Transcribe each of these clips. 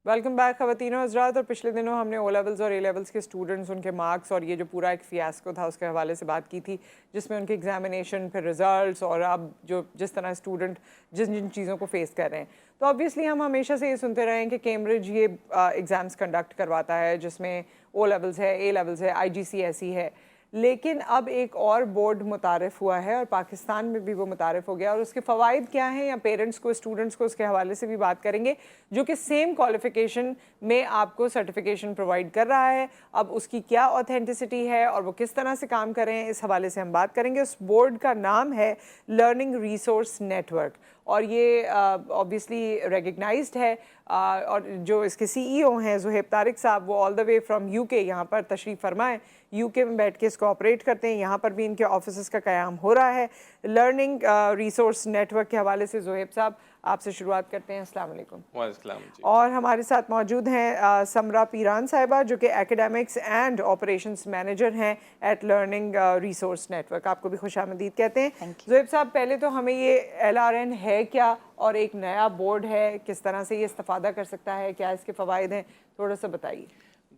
Welcome back ख़वातीन और हज़रात। और पिछले दिनों हमने ओ लेवल्स और ए लेवल्स के स्टूडेंट्स, उनके मार्क्स और ये जो पूरा एक फियास्को था उसके हवाले से बात की थी, जिसमें उनके एग्जामिनेशन, फिर रिजल्ट्स और अब जो जिस तरह स्टूडेंट जिन जिन चीज़ों को फेस कर रहे हैं। तो ऑब्वियसली हम हमेशा से ये सुनते रहे हैं कि कैम्ब्रिज ये एग्ज़ाम्स कंडक्ट करवाता है जिसमें ओ लेवल्स है, ए लेवल्स है, IGCSE है। लेकिन अब एक और बोर्ड मुतारफ़ हुआ है और पाकिस्तान में भी वो मुतारफ़ हो गया, और उसके फ़वाइद क्या हैं या पेरेंट्स को, स्टूडेंट्स को उसके हवाले से भी बात करेंगे, जो कि सेम क्वालिफ़िकेशन में आपको सर्टिफिकेशन प्रोवाइड कर रहा है। अब उसकी क्या ऑथेंटिसिटी है और वो किस तरह से काम कर रहे हैं, इस हवाले से हम बात करेंगे। उस बोर्ड का नाम है लर्निंग रिसोर्स नेटवर्क, और ये ऑब्वियसली रिकग्नाइज्ड है। और जो इसके CEO हैं ज़ुहैब तारिक साहब, वो all the way from UK यहाँ पर तशरीफ़ फरमाएँ, UK में बैठ के इसको ऑपरेट करते हैं। यहाँ पर भी इनके ऑफिस का क़याम हो रहा है। लर्निंग रिसोर्स नेटवर्क के हवाले से ज़ुहैब साहब आपसे शुरुआत करते हैं। अस्सलाम वालेकुम। वालेकुम जी। और हमारे साथ मौजूद हैं समरा पीरान साहिबा, जो कि एकेडमिक्स एंड ऑपरेशंस मैनेजर हैं एट लर्निंग रिसोर्स नेटवर्क। आपको भी खुशामदीद कहते हैं। ज़ुहैब साहब, पहले तो हमें ये LRN है क्या, और एक नया बोर्ड है, किस तरह से ये इस्तेफादा कर सकता है, क्या इसके फ़वाइद हैं, थोड़ा सा बताइए।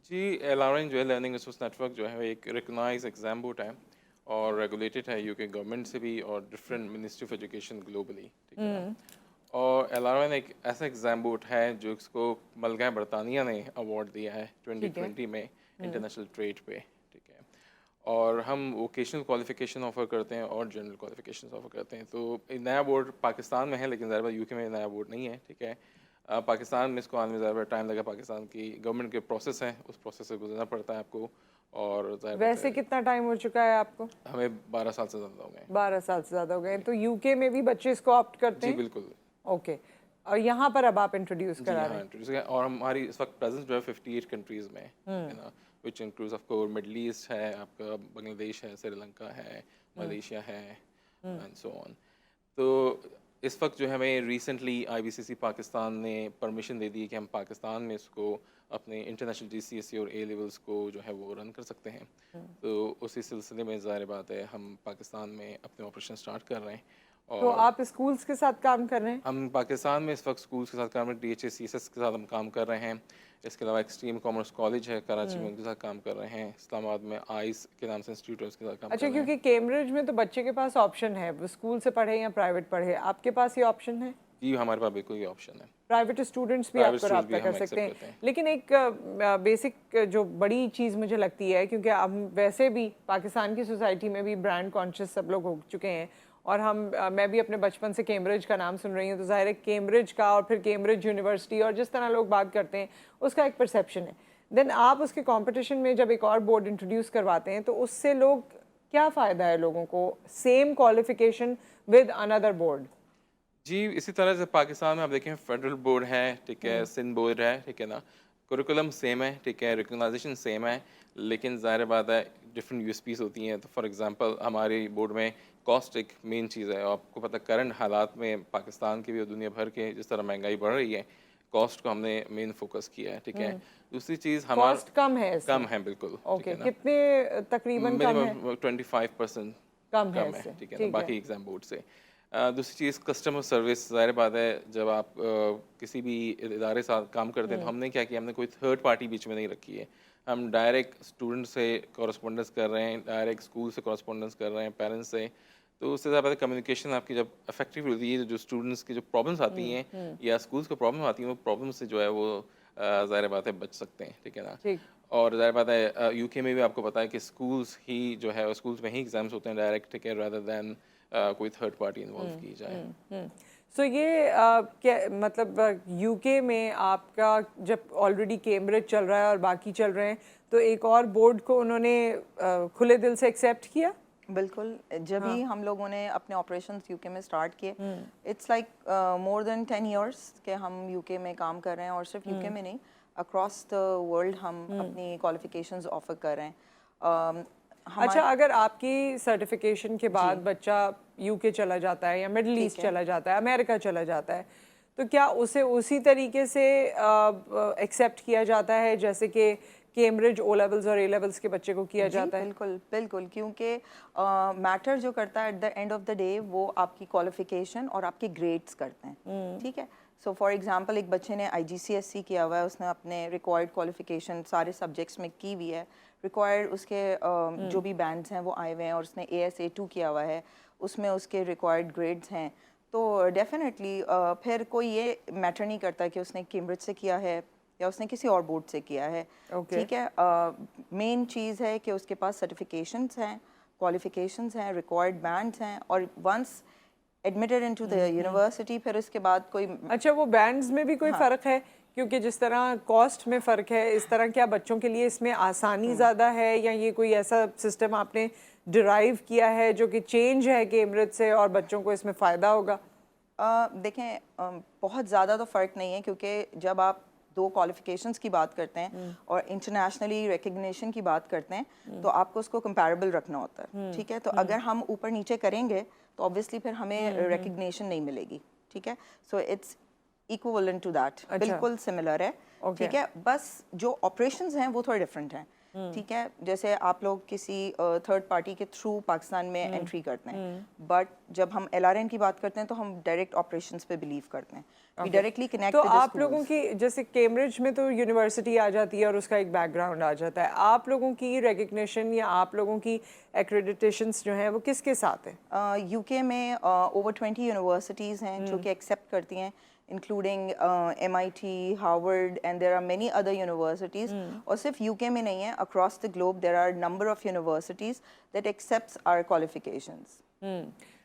जी, LRN जो है लर्निंग रिसोर्स नेटवर्क जो है एक रिकॉग्नाइज एग्जाम बोर्ड है और रेगुलेटेड है UK गवर्नमेंट से भी और different ministry of education globally, ठीक है ना। और LRN एक ऐसा एग्ज़ाम बोर्ड है जो इसको मलका बरतानिया ने अवार्ड दिया है 2020 में इंटरनेशनल ट्रेड पे, ठीक है। और हम वोकेशनल क्वालिफिकेशन ऑफ़र करते हैं और जनरल क्वालिफिकेशन ऑफ़र करते हैं। तो एक नया बोर्ड पाकिस्तान में है, लेकिन ज़ाहिर बात UK में नया बोर्ड नहीं है, ठीक है। पाकिस्तान में इसको आने में ज़्यादा टाइम लगा। पाकिस्तान की गवर्नमेंट के प्रोसेस हैं, उस प्रोसेस से गुजरना पड़ता है आपको। और वैसे कितना टाइम हो चुका है आपको? हमें 12 साल से ज़्यादा हो गए। 12 साल से ज़्यादा हो गए। तो UK में भी बच्चे इसको ऑप्ट करते जी हैं? बिल्कुल। ओके। और यहाँ पर अब आप इंट्रोड्यूस जी करा हाँ, रहे हैं? इंट्रोड्यूस किया। और हमारी इस वक्त प्रेजेंस जो है 58 कंट्रीज़ में, ठीक है ना, which includes of course middle east है, आपका बांग्लादेश है, श्रीलंका है, मलेशिया है एंड सो ऑन। तो इस वक्त जो है हमें रिसेंटली IBCC पाकिस्तान ने परमिशन दे दी है कि हम पाकिस्तान में इसको अपने इंटरनेशनल GCSE और A लेवल्स को जो है वो रन कर सकते हैं। तो उसी सिलसिले में ज़ाहिर बात है हम पाकिस्तान में अपने ऑपरेशन स्टार्ट कर रहे हैं। तो और आप स्कूल्स के साथ काम कर रहे हैं? हम पाकिस्तान में इस वक्त स्कूल्स के साथ काम कर रहे हैं, DHA CSS के साथ हम काम कर रहे हैं। इसके अलावा एक्सट्रीम कॉमर्स कॉलेज है कराची में, उनके साथ काम कर रहे हैं। इस्लामाबाद में आइस के नाम से इंस्टीट्यूट है, उसके साथ काम कर अच्छा, रहे हैं। क्योंकि कैम्ब्रिज में तो बच्चे के पास ऑप्शन है, वो स्कूल से पढ़े या प्राइवेट पढ़े, आपके पास ये ऑप्शन है? जी हमारे पास बिल्कुल ये ऑप्शन है। प्राइवेट स्टूडेंट्स भी प्राइवेट आपको स्टूडेंट्स रब्ता भी कर हम सकते एक्सेप्ट हैं। करते हैं। लेकिन एक बेसिक जो बड़ी चीज़ मुझे लगती है, क्योंकि हम वैसे भी पाकिस्तान की सोसाइटी में भी ब्रांड कॉन्शियस सब लोग हो चुके हैं, और मैं भी अपने बचपन से कैम्ब्रिज का नाम सुन रही हूँ, तो ज़ाहिर है कैम्ब्रिज का और फिर कैम्ब्रिज यूनिवर्सिटी और जिस तरह लोग बात करते हैं उसका एक परसेप्शन है। देन आप उसके कंपटीशन में जब एक और बोर्ड इंट्रोड्यूस करवाते हैं, तो उससे लोग क्या फ़ायदा है लोगों को, same qualification with another board? जी, इसी तरह से पाकिस्तान में आप देखें फेडरल बोर्ड है, ठीक है, सिंध बोर्ड है, ठीक है ना, करिकुलम सेम है, ठीक है, रिकॉग्नाइजेशन सेम है, लेकिन ज़ाहिर बात है डिफरेंट USPs होती हैं। तो फॉर एग्जांपल हमारे बोर्ड में कॉस्ट एक मेन चीज़ है। और आपको पता करंट हालात में पाकिस्तान के भी और दुनिया भर के जिस तरह महंगाई बढ़ रही है, कॉस्ट को हमने मेन फोकस किया है, ठीक है। दूसरी चीज़ हमारा कॉस्ट कम है कम इसमें? है बिल्कुल, ठीक ओके, है ना। कितने तकरीबन कम है? मिनिमम 25% कम है कम है, इससे, ठीक है ना, ठीक है। बाकी एग्ज़ाम बोर्ड से। दूसरी चीज़ कस्टमर सर्विस, ज़ाहिर बात है जब आप किसी भी इदारे से काम करते हैं तो हमने क्या किया, हमने कोई थर्ड पार्टी बीच में नहीं रखी है। हम डायरेक्ट स्टूडेंट से कॉरस्पॉन्डेंस कर रहे हैं, डायरेक्ट स्कूल से कॉरस्पॉन्डेंस कर रहे हैं, पेरेंट्स से। तो उससे ज़्यादा कम्युनिकेशन आपकी जब इफेक्टिव होती है, जो स्टूडेंट्स की जो प्रॉब्लम्स आती हैं या स्कूल्स को प्रॉब्लम आती हैं, वो प्रॉब्लम से जो है वो ज़ाहिर बात है बच सकते हैं, ठीक है ना। ठीक। और ज़ाहिर बात है UK में भी आपको पता है कि स्कूल्स ही जो है स्कूल्स में ही एग्जाम्स होते हैं डायरेक्ट, ठीक है, रादर दैन कोई थर्ड पार्टी इन्वॉल्व की जाए। सो ये क्या मतलब, UK में आपका जब ऑलरेडी कैम्ब्रिज चल रहा है और बाकी चल रहे हैं, तो एक और बोर्ड को उन्होंने खुले दिल से एक्सेप्ट किया? बिल्कुल। जब ही हम लोगों ने अपने ऑपरेशंस UK में स्टार्ट किए, it's like more than 10 years के हम UK में काम कर रहे हैं। और सिर्फ UK में नहीं, अक्रॉस द वर्ल्ड हम अपनी क्वालिफिकेशंस ऑफर कर रहे हैं। अच्छा, अगर आपकी सर्टिफिकेशन के बाद बच्चा UK चला जाता है या मिडल ईस्ट चला जाता है, अमेरिका चला जाता है, तो क्या उसे उसी तरीके से एक्सेप्ट किया जाता है जैसे कि कैम्ब्रिज O लेवल्स और A लेवल्स के बच्चे को किया जाता है? बिल्कुल बिल्कुल, क्योंकि मैटर जो करता है at the end of the day वो आपकी क्वालिफिकेशन और आपके ग्रेड्स करते हैं, ठीक है। सो फॉर एग्जांपल एक बच्चे ने IGCSE किया हुआ है, उसने अपने रिक्वायर्ड क्वालिफिकेशन सारे सब्जेक्ट्स में की हुई है, रिक्वायर्ड उसके जो भी बैंड्स हैं वो आए हुए हैं, और उसने AS-A2 किया हुआ है, उसमें उसके रिक्वायर्ड ग्रेड्स हैं, तो डेफिनेटली फिर कोई ये मैटर नहीं करता कि उसने कैम्ब्रिज से किया है या उसने किसी और बोर्ड से किया है। ठीक है, मेन चीज़ है कि उसके पास सर्टिफिकेशंस हैं, क्वालिफिकेशंस हैं, रिक्वायर्ड बैंड्स हैं, और once admitted into the university फिर उसके बाद कोई अच्छा, वो बैंड्स में भी कोई फ़र्क है? क्योंकि जिस तरह कॉस्ट में फ़र्क है, इस तरह क्या बच्चों के लिए इसमें आसानी ज़्यादा है, या ये कोई ऐसा सिस्टम आपने डिराइव किया है जो कि चेंज है कैम्ब्रिज से और बच्चों को इसमें फ़ायदा होगा? देखें, बहुत ज़्यादा तो फ़र्क नहीं है, क्योंकि जब आप दो क्वालिफिकेशंस की बात करते हैं और इंटरनेशनली रिकग्निशन की बात करते हैं, तो आपको उसको कंपैरेबल रखना होता है। ठीक है, तो अगर हम ऊपर नीचे करेंगे तो ऑब्वियसली फिर हमें रिकग्निशन नहीं मिलेगी। ठीक है, so it's equivalent to that, बिल्कुल सिमिलर है। ठीक है, बस जो ऑपरेशंस हैं वो थोड़े डिफरेंट हैं। ठीक है, जैसे आप लोग किसी थर्ड पार्टी के थ्रू पाकिस्तान में एंट्री करते हैं, बट जब हम LRN की बात करते हैं तो हम डायरेक्ट ऑपरेशंस पे बिलीव करते हैं, वी डायरेक्टली कनेक्ट तो विद द आप लोगों की, जैसे कैम्ब्रिज में तो यूनिवर्सिटी आ जाती है और उसका एक बैकग्राउंड आ जाता है, आप लोगों की रिकग्निशन या आप लोगों की एक्रेडिटेशंस जो हैं वो किसके साथ है? UK में ओवर 20 यूनिवर्सिटीज़ हैं जो कि एक्सेप्ट करती हैं, including MIT, Harvard, and there are many other universities. और सिर्फ UK में नहीं है, across the globe there are number of universities that accepts our qualifications.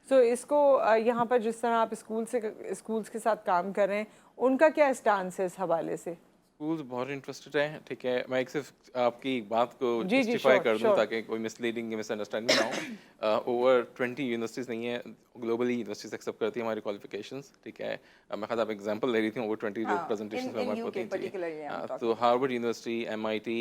So इसको यहाँ पर जिस तरह आप स्कूल्स के साथ काम कर रहे हैं, उनका क्या स्टांस है इस हवाले से? स्कूल्स बहुत इंटरेस्टेड हैं, ठीक है। मैं एक सिर्फ आपकी बात को जी, जस्टिफाई कर दूं sure. ताकि कोई मिसलीडिंग मिसअंडरस्टैंडिंग ना हो। ओवर 20 यूनिवर्सिटीज़ नहीं है, ग्लोबली यूनिवर्सिटीज़ एक्सेप्ट करती है हमारी क्वालिफिकेशंस। ठीक है, मैं खास आप एग्जांपल ले रही थी, ओवर 20 जो प्रेजेंटेशन में हमारे होती थी, तो Harvard university, MIT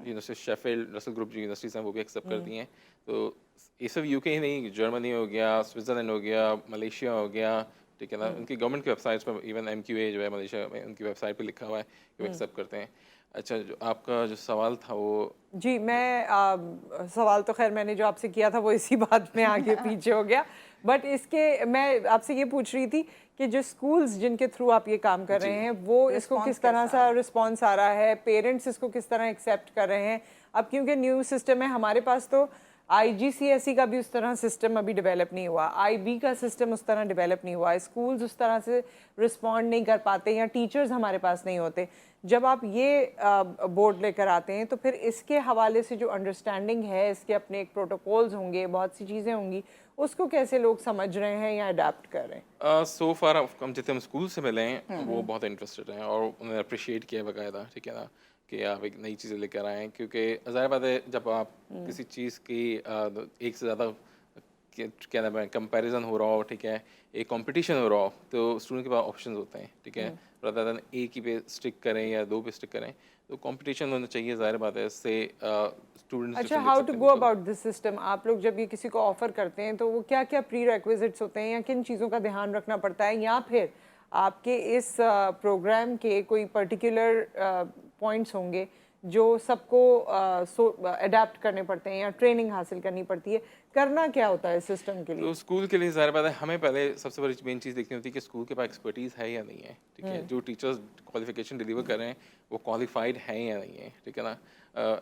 university, Sheffield, Russell group जो यूनिवर्सिटीज़ हैं वो भी एक्सेप्ट करती हैं। तो ये सब UK ही नहीं, जर्मनी हो गया, स्विट्ज़रलैंड हो गया, मलेशिया हो गया, ठीक है ना। उनकी गवर्नमेंट की वेबसाइट्स पर इवन MQA जो है मलेशिया में, उनकी वेबसाइट पे लिखा हुआ है कि वो एक्सेप्ट करते हैं। अच्छा, जो आपका जो सवाल था वो जी, मैं सवाल तो खैर मैंने जो आपसे किया था वो इसी बात में आगे पीछे हो गया, बट इसके मैं आपसे ये पूछ रही थी कि जो स्कूल्स जिनके थ्रू आप ये काम कर रहे हैं वो इसको किस तरह सा रिस्पॉन्स आ रहा है, पेरेंट्स इसको किस तरह एक्सेप्ट कर रहे हैं? अब क्योंकि न्यू सिस्टम है हमारे पास, तो IGCSE का भी उस तरह सिस्टम अभी डेवलप नहीं हुआ, IB का सिस्टम उस तरह डेवलप नहीं हुआ, स्कूल्स उस तरह से रिस्पॉन्ड नहीं कर पाते या टीचर्स हमारे पास नहीं होते। जब आप ये बोर्ड लेकर आते हैं तो फिर इसके हवाले से जो अंडरस्टैंडिंग है, इसके अपने एक प्रोटोकॉल्स होंगे, बहुत सी चीज़ें होंगी, उसको कैसे लोग समझ रहे हैं या अडेप्ट कर रहे हैं? सो फार हम जितने हम स्कूल से मिले हैं वो बहुत इंटरेस्टेड हैं और उन्होंने अप्रिशिएट किया बाकायदा, ठीक है ना, कि आप एक नई चीज़ें लेकर आए हैं। क्योंकि ज़ाहिर बात है जब आप किसी चीज़ की एक से ज़्यादा क्या नाम है कंपैरिजन हो रहा हो, ठीक है, एक कंपटीशन हो रहा हो, तो स्टूडेंट के पास ऑप्शंस होते हैं, ठीक है, rather than एक ही पे स्टिक करें या दो पे स्टिक करें, तो कंपटीशन होना चाहिए। ज़ाहिर बात है इससे स्टूडेंट्स अच्छा, how to go about this system? आप लोग जब ये किसी को ऑफर करते हैं तो वो क्या क्या प्री रिक्विजिट्स होते हैं या किन चीज़ों का ध्यान रखना पड़ता है, या फिर आपके इस प्रोग्राम के कोई पर्टिकुलर पॉइंट्स होंगे जो सबको अडेप्ट करने पड़ते हैं या ट्रेनिंग हासिल करनी पड़ती है? करना क्या होता है सिस्टम के लिए? तो स्कूल के लिए ज़ाहिर बात है हमें पहले सबसे बड़ी मेन चीज़ देखनी होती है कि स्कूल के पास एक्सपर्टीज़ है या नहीं है, ठीक है, जो टीचर्स क्वालिफिकेशन डिलीवर कर रहे हैं वो क्वालिफाइड हैं या नहीं है, ठीक है ना।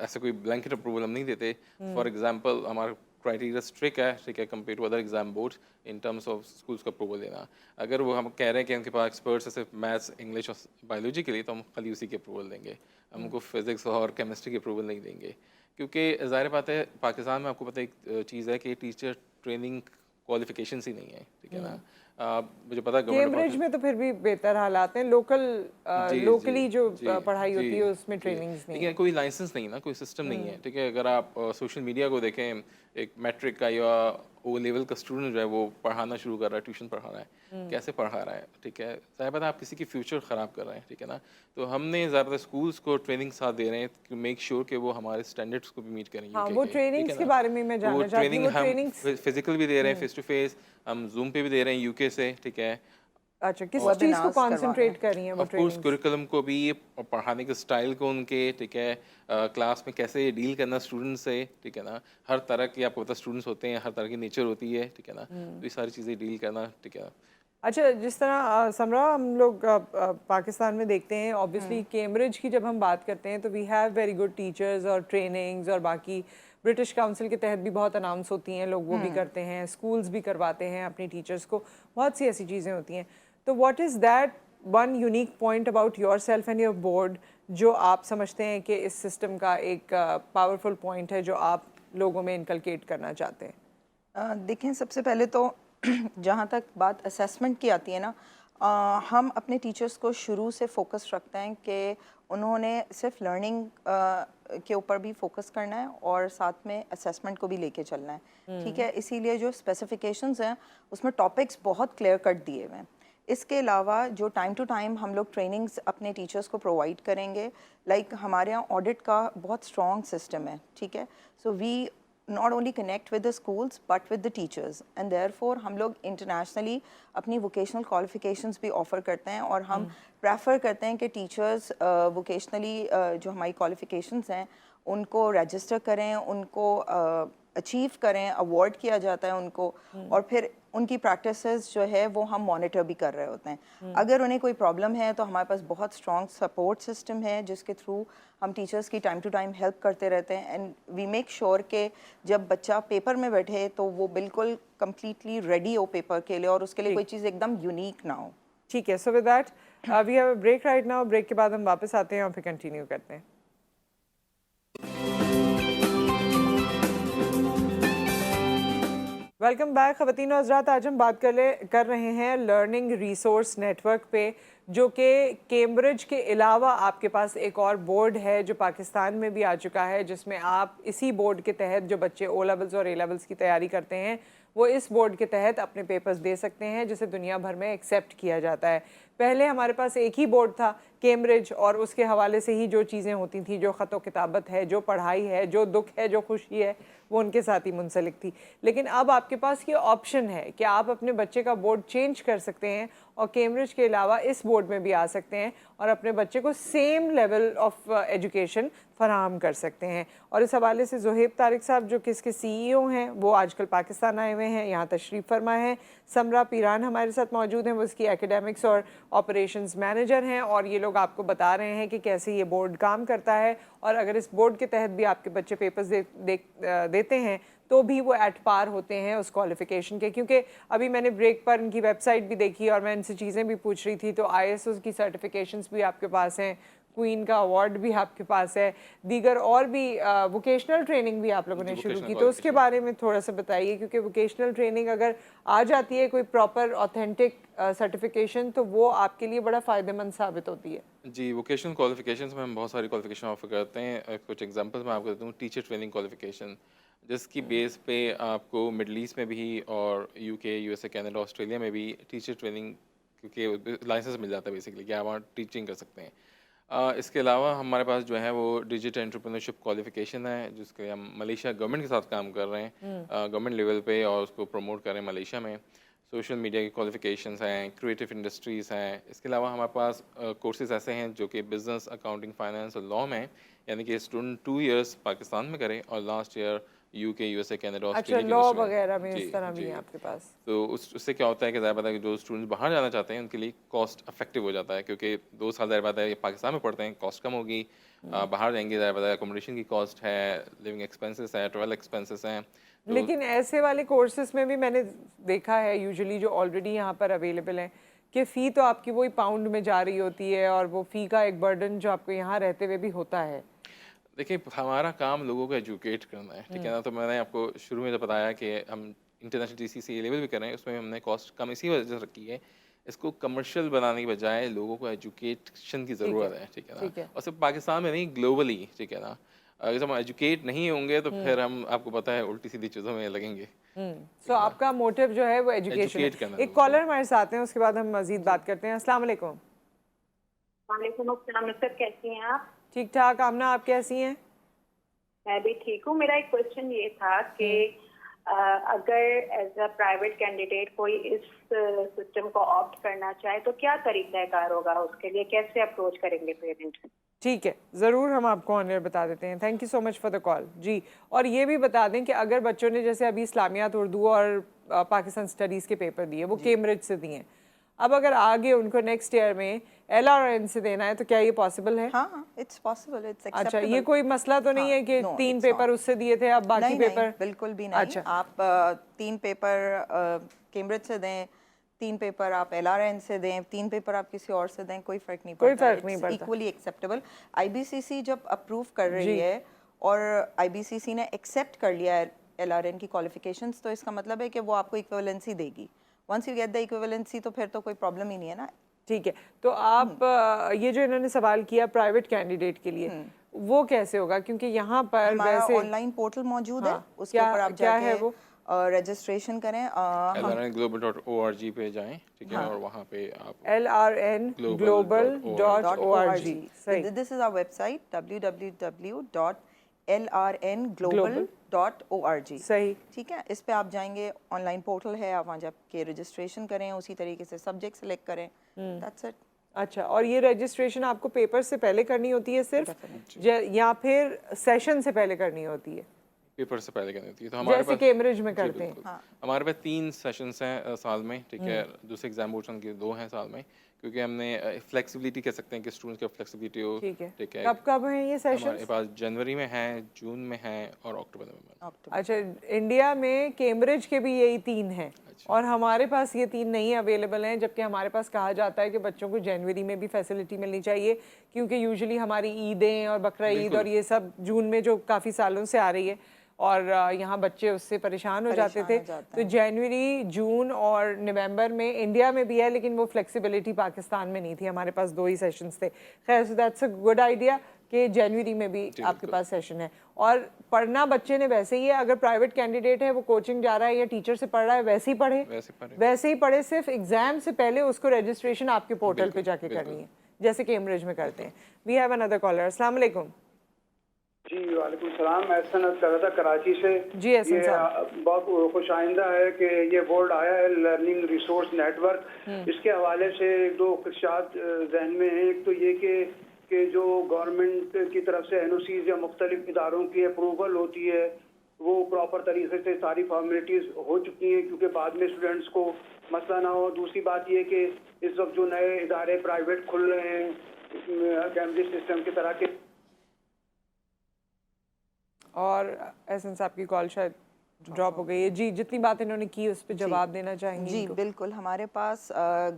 ऐसे कोई ब्लैंकेट अप्रूवल हम नहीं देते। फॉर एग्जांपल हमारा क्राइटेरिया स्ट्रिक्ट है, ठीक है, compare to other exam boards in terms of schools को अप्रूवल देना। अगर वो हम कह रहे हैं कि उनके पास एक्सपर्ट्स है सिर्फ मैथ्स, इंग्लिश और बायोलॉजी के लिए, तो हम खाली उसी के अप्रूवल देंगे, हम उनको फिजिक्स और केमिस्ट्री के अप्रूवल नहीं देंगे। क्योंकि ज़ाहिर बात है पाकिस्तान में आपको पता एक चीज़ है कि टीचर ट्रेनिंग क्वालिफिकेशंस ही नहीं है, ठीक है ना। मुझे पता है कैम्ब्रिज में तो फिर भी बेहतर हालात हैं, लोकली जो पढ़ाई होती है उसमें ट्रेनिंग्स नहीं है, कोई लाइसेंस नहीं ना, कोई सिस्टम नहीं है, ठीक है। अगर आप सोशल मीडिया को देखें, एक मैट्रिक का या O लेवल का स्टूडेंट जो है वो पढ़ाना शुरू कर रहा है, ट्यूशन पढ़ा रहा है, कैसे पढ़ा रहा है, ठीक है, ज़ाहिर बात है आप किसी की फ्यूचर ख़राब कर रहे हैं, ठीक है ना। तो हमने ज़्यादातर स्कूल्स को ट्रेनिंग साथ दे रहे हैं कि मेक श्योर कि वो हमारे स्टैंडर्ड्स को भी मीट करें। हाँ, वो ट्रेनिंग्स के बारे में मैं जानना चाहती हूँ। वो ट्रेनिंग्स फिजिकल भी दे रहे हैं, फेस टू फेस, हम जूम पे भी दे रहे हैं UK से, ठीक है। अच्छा, किस चीज़ को कॉन्सेंट्रेट कर रही हैं वो ट्रेनिंग्स? करिकुलम को भी और पढ़ाने के स्टाइल को उनके, ठीक है, क्लास में कैसे डील करना स्टूडेंट से, ठीक है ना। हर तरह के आपको पता स्टूडेंट्स होते हैं, हर तरह की नेचर होती है, ठीक है ना, तो ये सारी चीज़ें डील करना, ठीक है। अच्छा, जिस तरह समरा हम लोग पाकिस्तान में देखते हैं, ऑब्वियसली कैम्ब्रिज की जब हम बात करते हैं तो we have very good teachers और ट्रेनिंग्स, और बाकी ब्रिटिश काउंसिल के तहत भी बहुत अनाउंस होती हैं, लोग वो भी करते हैं, स्कूल्स भी करवाते हैं अपनी टीचर्स को, बहुत सी ऐसी चीज़ें होती हैं। तो what is that one unique point about your self and your board जो आप समझते हैं कि इस सिस्टम का एक पावरफुल पॉइंट है जो आप लोगों में इनकलकेट करना चाहते हैं? देखें, सबसे पहले तो जहाँ तक बात असेसमेंट की आती है ना, हम अपने टीचर्स को शुरू से फोकस रखते हैं कि उन्होंने सिर्फ लर्निंग के ऊपर भी फोकस करना है और साथ में असेसमेंट को भी लेके चलना है, ठीक है। इसीलिए जो स्पेसिफिकेशंस हैं उसमें टॉपिक्स बहुत क्लियर कट दिए हुए हैं। इसके अलावा जो टाइम टू टाइम हम लोग ट्रेनिंग्स अपने टीचर्स को प्रोवाइड करेंगे, लाइक हमारे यहाँ ऑडिट का बहुत स्ट्रॉन्ग सिस्टम है, ठीक है। So we not only connect with the schools but with the teachers, and therefore हम लोग internationally अपनी vocational qualifications भी offer करते हैं और हम prefer करते हैं कि teachers vocationally जो हमारी qualifications हैं उनको register करें, उनको अचीव करें, अवार्ड किया जाता है उनको, और फिर उनकी प्रैक्टिसेस जो है वो हम मॉनिटर भी कर रहे होते हैं। अगर उन्हें कोई प्रॉब्लम है तो हमारे पास बहुत स्ट्रॉन्ग सपोर्ट सिस्टम है जिसके थ्रू हम टीचर्स की टाइम टू टाइम हेल्प करते रहते हैं, एंड वी मेक श्योर कि जब बच्चा पेपर में बैठे तो वो बिल्कुल कम्प्लीटली रेडी हो पेपर के लिए और उसके लिए कोई चीज़ एकदम यूनिक ना हो। ठीक है, so with that we have a break right now. Break के बाद हम वापस आते हैं और फिर कंटिन्यू करते हैं। वेलकम बैक ख़वातीन और हज़रात। आज हम बात कर रहे हैं लर्निंग रिसोर्स नेटवर्क पे, जो कि कैम्ब्रिज के अलावा आपके पास एक और बोर्ड है जो पाकिस्तान में भी आ चुका है, जिसमें आप इसी बोर्ड के तहत जो बच्चे ओ लेवल्स और ए लेवल्स की तैयारी करते हैं वो इस बोर्ड के तहत अपने पेपर्स दे सकते हैं, जिसे दुनिया भर में एक्सेप्ट किया जाता है। पहले हमारे पास एक ही बोर्ड था कैम्ब्रिज, और उसके हवाले से ही जो चीज़ें होती थी, जो ख़त व किताबत है, जो पढ़ाई है, जो दुख है, जो खुशी है, वो उनके साथ ही मुंसलिक थी। लेकिन अब आपके पास ये ऑप्शन है कि आप अपने बच्चे का बोर्ड चेंज कर सकते हैं और कैम्ब्रिज के अलावा इस बोर्ड में भी आ सकते हैं और अपने बच्चे को सेम लेवल ऑफ एजुकेशन फराहम कर सकते हैं। और इस हवाले से ज़ोहेब तारिक साहब जो कि इसके CEO हैं, वो आजकल पाकिस्तान आए हुए हैं, यहाँ तशरीफ़ फरमा हैं। समरा पीरान हमारे साथ मौजूद हैं, वो इसकी एकेडमिक्स और ऑपरेशंस मैनेजर हैं, और ये लोग आपको बता रहे हैं कि कैसे ये बोर्ड काम करता है, और अगर इस बोर्ड के तहत भी आपके बच्चे पेपर्स देते हैं तो भी वो एट पार होते हैं उस क्वालिफ़िकेशन के। क्योंकि अभी मैंने ब्रेक पर इनकी वेबसाइट भी देखी और मैं इनसे चीज़ें भी पूछ रही थी, तो ISO की सर्टिफिकेशंस भी आपके पास हैं, क्वीन का अवार्ड भी आपके पास है, दीगर और भी वोकेशनल ट्रेनिंग भी आप लोगों ने शुरू की। तो उसके बारे में थोड़ा सा बताइए, क्योंकि वोकेशनल ट्रेनिंग अगर आ जाती है कोई प्रॉपर ऑथेंटिक सर्टिफिकेशन तो वो आपके लिए बड़ा फ़ायदेमंद साबित होती है। जी, वोकेशनल क्वालिफिकेशंस में हम बहुत सारी क्वालिफिकेशन ऑफर करते हैं। कुछ एग्जांपल्स मैं आपको देता हूँ। टीचर ट्रेनिंग क्वालिफिकेशन, जिसकी बेस पे आपको मिडल ईस्ट में भी और UK, USA, कनाडा, ऑस्ट्रेलिया में भी टीचर ट्रेनिंग के लाइसेंस मिल जाता है बेसिकली, कि आप वहाँ टीचिंग कर सकते हैं। इसके अलावा हमारे पास जो है वो डिजिटल एंटरप्रेन्योरशिप क्वालिफिकेशन है, जिसके लिए हम मलेशिया गवर्नमेंट के साथ काम कर रहे हैं, गवर्नमेंट लेवल पे, और उसको प्रमोट कर रहे हैं मलेशिया में। सोशल मीडिया की क्वालिफिकेशंस हैं, क्रिएटिव इंडस्ट्रीज़ हैं। इसके अलावा हमारे पास कोर्सेज ऐसे हैं जो कि बिजनेस, अकाउंटिंग, फाइनेंस और लॉ में, यानी कि स्टूडेंट 2 इयर्स पाकिस्तान में करे और last year UK, USA, Canada, अच्छा, ऑस्ट्रेलिया लॉ वगैरह में इस तरह भी है आपके पास? तो उससे क्या होता है कि ज़्यादा पता है कि जो स्टूडेंट्स बाहर जाना चाहते हैं उनके लिए कॉस्ट इफेक्टिव हो जाता है, क्योंकि 2 साल ज़्यादा पता है पाकिस्तान में पढ़ते हैं, कॉस्ट कम होगी। बाहर जाएंगे, ज़्यादा पता है अकोमोडेशन की कॉस्ट है, लिविंग एक्सपेंसेस है, ट्रैवल एक्सपेंसेस हैं। लेकिन ऐसे वाले कोर्सेज में भी मैंने देखा है यूजुअली जो ऑलरेडी यहाँ पर अवेलेबल हैं कि फ़ी तो आपकी वही पाउंड में जा रही होती है, और वो फ़ी का एक बर्डन जो आपको यहाँ रहते हुए भी होता है। देखिए, हमारा काम लोगों को एजुकेट करना है, ठीक है ना। तो मैंने आपको शुरू में जब बताया कि हम इंटरनेशनल GCSE A लेवल भी कर रहे हैं, उसमें हमने कॉस्ट कम इसी वजह से रखी है। इसको कमर्शियल बनाने की बजाय लोगों को एजुकेशन की ज़रूरत है, ठीक है ना। और सिर्फ पाकिस्तान में नहीं, ग्लोबली, ठीक है ना। अगर हम एजुकेट नहीं होंगे तो फिर हम, आपको पता है, उल्टी सीधी चीज़ों में लगेंगे। सो आपका मोटिव जो है वो एजुकेशन है। एक कॉलर हमारे साथ हैं, उसके बाद हम मजीद बात करते हैं। अस्सलाम वालेकुम। वालेकुम अस्सलाम सर, कैसी हैं आप? ठीक ठाक। आमना, आप कैसी हैं? मैं भी ठीक हूँ। मेरा एक क्वेश्चन ये था कि अगर एज अ प्राइवेट कैंडिडेट कोई इस सिस्टम को ऑप्ट करना चाहे तो क्या तरीकाकार होगा उसके लिए, कैसे अप्रोच करेंगे पेरेंट्स? ठीक है, ज़रूर हम आपको ऑनर बता देते हैं। Thank you so much for the call ji. और ये भी बता दें कि अगर बच्चों ने जैसे अभी इस्लामियात, उर्दू और पाकिस्तान स्टडीज़ के पेपर दिए, वो कैम्ब्रिज से दिए, अब अगर आगे उनको नेक्स्ट ईयर में LRN से देना है तो क्या ये पॉसिबल है? हाँ, इट्स पॉसिबल, इट्स अच्छा, एक्सेप्टेबल। ये कोई मसला तो नहीं है कि 3 पेपर उससे दिए थे अब बाकी नहीं, पेपर? नहीं, बिल्कुल भी नहीं। अच्छा। आप 3 पेपर कैम्ब्रिज से दें, 3 पेपर आप LRN से दें, 3 पेपर आप किसी और से दें, कोई फर्क नहीं पड़ता। कोई फर्क नहीं पड़ता। Equally acceptable. IBCC जब अप्रूव कर रही जी। है और IBCC ने एक्सेप्ट कर लिया है LRN की क्वालिफिकेशंस, तो इसका मतलब है कि वो आपको इक्विवेलेंसी देगी। Once you get the equivalency तो फिर तो कोई प्रॉब्लम ही नहीं है ना। ठीक है, तो आप ये जो इन्होंने सवाल किया प्राइवेट कैंडिडेट के लिए, वो कैसे होगा? क्योंकि यहाँ पर हमारा वैसे ऑनलाइन पोर्टल मौजूद है, हाँ, उसके ऊपर आप क्या है जाके वो? रजिस्ट्रेशन करें। lrnglobal.org पे जाएं, ठीक है, और वहाँ पे आप lrnglobal.org। सही। This is our website www.lrnglobal.org। सही। ठीक है, इस पे आप जाएंगे, ऑनलाइन पोर्टल है, आप वहाँ जाके रजिस्ट्रेशन करें, उसी तरीके से सब्जेक्ट सेलेक्ट करें। That's it। अच्छा, और ये रजिस्ट्रेशन आपको पेपर से पहले करनी होती है सिर्फ, या फिर सेशन से पहले करनी होती है? पेपर से पहले करनी होती है। तो हमारे जैसे पास कैम्ब्रिज में जी, करते हैं। बिल्कुल। हमारे पास 3 सेशंस हैं साल में, ठीक है। दूसरे एग्जाम बोर्ड्स के 2 हैं साल में, क्योंकि हमने फ्लेक्सिबिलिटी कह सकते हैं कि स्टूडेंट्स का फ्लेक्सिबिलिटी हो, ठीक है। ठीक है। कब कब हैं ये हमारे सेशंस? पास जनवरी में है, जून में है और अक्टूबर में। अच्छा, इंडिया में कैम्ब्रिज के भी यही 3 हैं और हमारे पास ये 3 नहीं अवेलेबल हैं, जबकि हमारे पास कहा जाता है कि बच्चों को जनवरी में भी फैसिलिटी मिलनी चाहिए, क्योंकि यूजुअली हमारी ईदें और बकरा ईद और ये सब जून में जो काफ़ी सालों से आ रही है और यहाँ बच्चे उससे परेशान हो जाते थे। तो जनवरी, जून और नवंबर में इंडिया में भी है, लेकिन वो फ्लेक्सिबिलिटी पाकिस्तान में नहीं थी। हमारे पास 2 ही सेशंस थे। खैर, so that's a good idea कि जनवरी में भी आपके पास सेशन है। और पढ़ना बच्चे ने वैसे ही है, अगर प्राइवेट कैंडिडेट है, वो कोचिंग जा रहा है या टीचर से पढ़ रहा है, वैसे ही पढ़े, वैसे ही पढ़े। सिर्फ एग्जाम से पहले उसको रजिस्ट्रेशन आपके पोर्टल पे जाके करनी है, जैसे कैम्ब्रिज में करते हैं। We have another caller. अस्सलाम वालेकुम। जी वालेकुम सलाम। एहसन कर रहा था कराची से। जी एहसन साहब, बहुत खुश आइंदा है कि ये बोर्ड आया है लर्निंग रिसोर्स नेटवर्क। इसके हवाले से 2 खदशात जहन में हैं। एक तो ये कि जो गवर्नमेंट की तरफ से NOCs या मुख्तलिफ इदारों की अप्रूवल होती है वो प्रॉपर तरीके से सारी फॉर्मेलिटीज़ हो चुकी हैं, क्योंकि बाद में स्टूडेंट्स को मसला ना हो। दूसरी बात ये कि इस वक्त जो नए इदारे प्राइवेट खुल रहे हैं कैम्ब्रिज सिस्टम की तरह के, और एहसन साहब की कॉल शायद ड्रॉप हो गई है। जी, जितनी बात इन्होंने की उस पर जवाब देना चाहेंगे? जी बिल्कुल। हमारे पास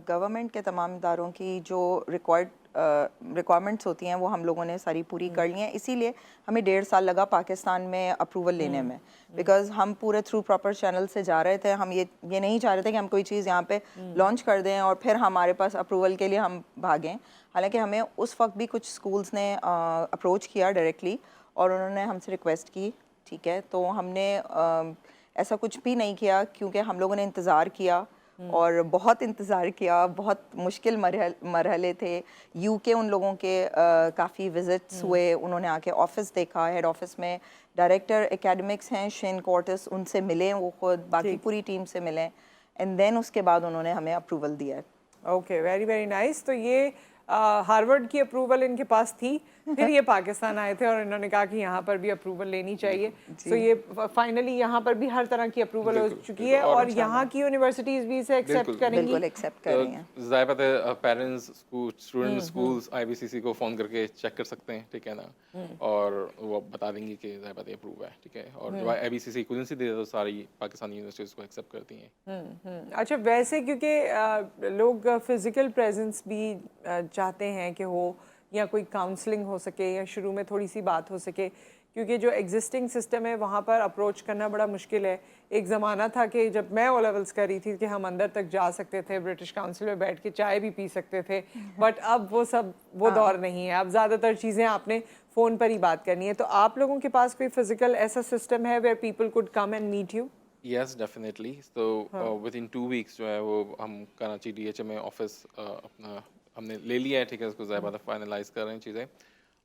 गवर्नमेंट के तमाम इदारों की जो रिक्वायरमेंट्स होती हैं वो हम लोगों ने सारी पूरी कर ली हैं। इसीलिए हमें 1.5 साल लगा पाकिस्तान में अप्रूवल लेने में, बिकॉज हम पूरे थ्रू प्रॉपर चैनल से जा रहे थे। हम ये नहीं चाह रहे थे कि हम कोई चीज़ यहाँ पे लॉन्च कर दें और फिर हमारे पास अप्रूवल के लिए हम भागें। हालांकि हमें उस वक्त भी कुछ स्कूल्स ने अप्रोच किया डायरेक्टली और उन्होंने हमसे रिक्वेस्ट की, ठीक है। तो हमने ऐसा कुछ भी नहीं किया, क्योंकि हम लोगों ने इंतज़ार किया और बहुत इंतज़ार किया। बहुत मुश्किल मरहले थे। UK उन लोगों के काफ़ी विज़िट्स हुए, उन्होंने आके ऑफिस देखा। हेड ऑफिस में डायरेक्टर एकेडमिक्स हैं शेन कॉर्टिस, उनसे मिले वो खुद, बाकी पूरी टीम से मिले, एंड देन उसके बाद उन्होंने हमें अप्रूवल दिया है। Okay, very very nice. तो ये हार्वर्ड की अप्रूवल इनके पास थी, फिर ये पाकिस्तान आए थे और इन्होंने कहा कि यहाँ पर भी अप्रूवल लेनी चाहिए। तो ये फाइनली यहाँ पर भी हर तरह की अप्रूवल हो चुकी है और यहाँ की यूनिवर्सिटीज़ भी इसे एक्सेप्ट करेंगी। बिल्कुल एक्सेप्ट कर रही हैं। ज़ाहिर बात है, पेरेंट्स, स्टूडेंट, स्कूल्स IBCC को फ़ोन करके चेक कर सकते हैं, ठीक है ना, और वो बता देंगे कि ज़ाहिर बात है अप्रूव है, ठीक है। और जो IBCC इक्विवेलेंसी दे तो सारी पाकिस्तानी यूनिवर्सिटीज़ को एक्सेप्ट करती हैं। अच्छा, वैसे क्योंकि लोग फिजिकल प्रेजेंस भी चाहते हैं कि हो, या कोई काउंसलिंग हो सके, या शुरू में थोड़ी सी बात हो सके, क्योंकि जो एग्जिस्टिंग सिस्टम है वहाँ पर अप्रोच करना बड़ा मुश्किल है। एक ज़माना था कि जब मैं O लेवल्स कर रही थी कि हम अंदर तक जा सकते थे, ब्रिटिश काउंसिल में बैठ के चाय भी पी सकते थे, बट अब वो दौर नहीं है। अब ज़्यादातर चीज़ें आपने फ़ोन पर ही बात करनी है। तो आप लोगों के पास कोई फिजिकल ऐसा सिस्टम है where people could come and meet you? Yes, definitely. So within 2 weeks जो है वो हम कराची DHA में ऑफिस अपना हमने ले लिया है, ठीक है। उसको ज़्यादा फाइनलाइज कर रहे हैं चीज़ें,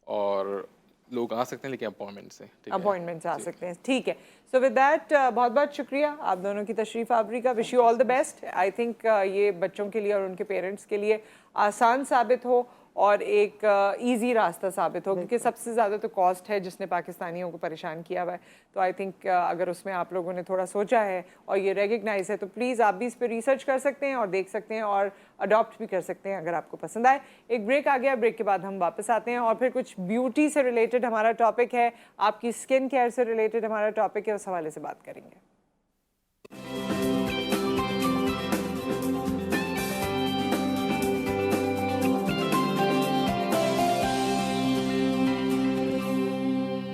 और लोग आ सकते हैं लेकिन अपॉइंटमेंट से, ठीक है। अपॉइंटमेंट से आ सकते हैं, ठीक है। सो विद दैट बहुत बहुत शुक्रिया आप दोनों की तशरीफ़ आवरी का। Wish you all the best. I think ये बच्चों के लिए और उनके पेरेंट्स के लिए आसान साबित हो और एक इजी रास्ता साबित हो, क्योंकि सबसे ज़्यादा तो कॉस्ट है जिसने पाकिस्तानियों को परेशान किया हुआ है। तो आई थिंक अगर उसमें आप लोगों ने थोड़ा सोचा है और ये रेकग्नाइज है, तो प्लीज़ आप भी इस पर रिसर्च कर सकते हैं और देख सकते हैं और अडॉप्ट भी कर सकते हैं अगर आपको पसंद आए। एक ब्रेक आ गया, ब्रेक के बाद हम वापस आते हैं और फिर कुछ ब्यूटी से रिलेटेड हमारा टॉपिक है, आपकी स्किन केयर से रिलेटेड हमारा टॉपिक है, उस हवाले से बात करेंगे।